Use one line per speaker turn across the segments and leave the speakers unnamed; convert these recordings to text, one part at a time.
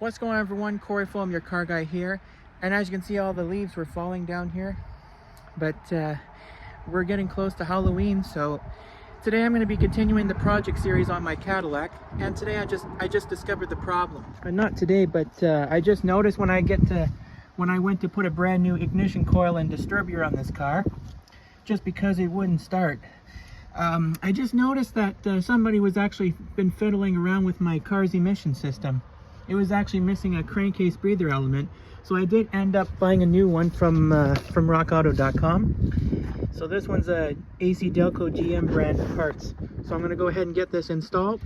What's going on, everyone? Corey Fulham, your car guy here. And as you can see, all the leaves were falling down here. But we're getting close to Halloween, so today I'm going to be continuing the project series on my Cadillac. And today I just discovered the problem. Not today, but I just noticed when I went to put a brand new ignition coil and disturber on this car, just because it wouldn't start. I just noticed that somebody was actually been fiddling around with my car's emission system. It was actually missing a crankcase breather element, so I did end up buying a new one from rockauto.com. So this one's a AC Delco GM brand parts. So I'm going to go ahead and get this installed.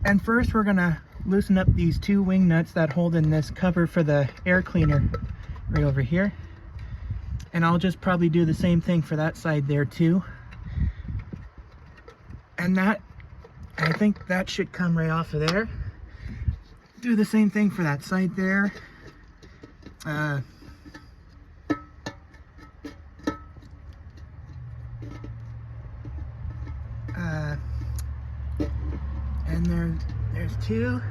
And first we're going to loosen up these two wing nuts that hold in this cover for the air cleaner right over here. And I'll just probably do the same thing for that side there too. And I think that should come right off of there. Do the same thing for that side there. And there's two.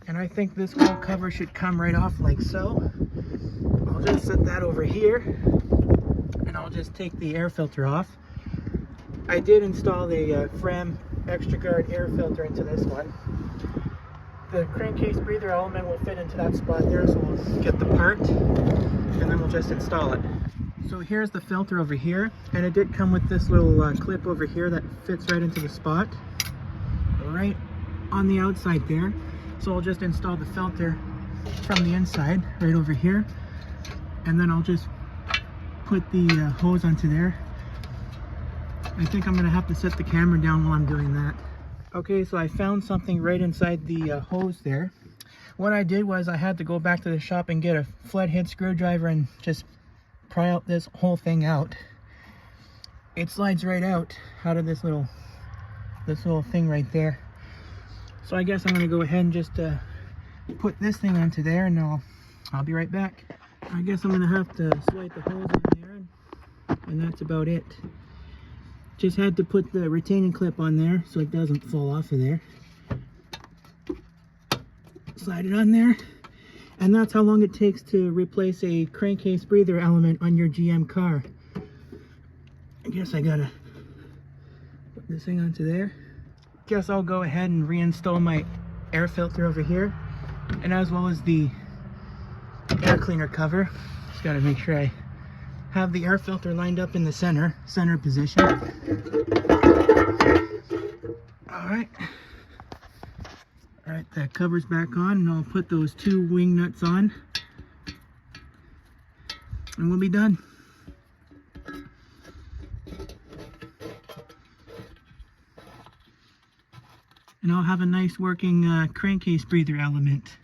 And I think this whole cover should come right off like so. I'll just set that over here, and I'll just take the air filter off. I did install the Fram extra guard air filter into this one. The crankcase breather element will fit into that spot there, so we'll get the part and then we'll just install it. So here's the filter over here, and it did come with this little clip over here that fits right into the spot, right on the outside there. So I'll just install the filter from the inside right over here, and then I'll just put the hose onto there. I think I'm going to have to set the camera down while I'm doing that. Okay, so I found something right inside the hose there. What I did was I had to go back to the shop and get a flathead screwdriver and just pry out this whole thing out. It slides right out of this little thing right there. So I guess I'm going to go ahead and just put this thing onto there, and I'll be right back. I guess I'm going to have to slide the hose on there, and that's about it. Just had to put the retaining clip on there so it doesn't fall off of there. Slide it on there, and that's how long it takes to replace a crankcase breather element on your GM car. I guess I gotta put this thing onto there. Guess I'll go ahead and reinstall my air filter over here, and as well as the air cleaner cover. Just gotta make sure I have the air filter lined up in the center position. Alright, the cover's back on, and I'll put those two wing nuts on, and we'll be done. And I'll have a nice working crankcase breather element.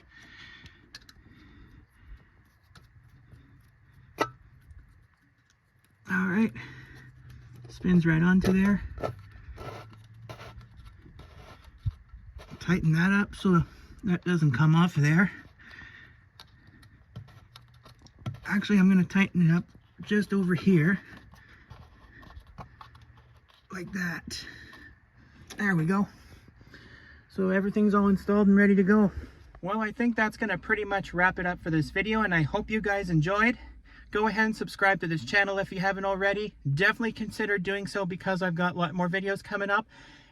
Alright, spins right onto there. Tighten that up so that doesn't come off of there. Actually, I'm going to tighten it up just over here. Like that. There we go. So everything's all installed and ready to go. Well, I think that's going to pretty much wrap it up for this video, and I hope you guys enjoyed. Go ahead and subscribe to this channel if you haven't already. Definitely consider doing so because I've got a lot more videos coming up.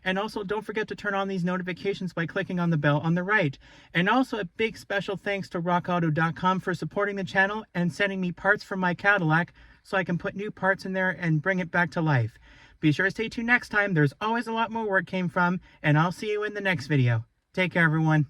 And also don't forget to turn on these notifications by clicking on the bell on the right. And also a big special thanks to rockauto.com for supporting the channel and sending me parts from my Cadillac so I can put new parts in there and bring it back to life. Be sure to stay tuned next time. There's always a lot more where it came from, and I'll see you in the next video. Take care, everyone.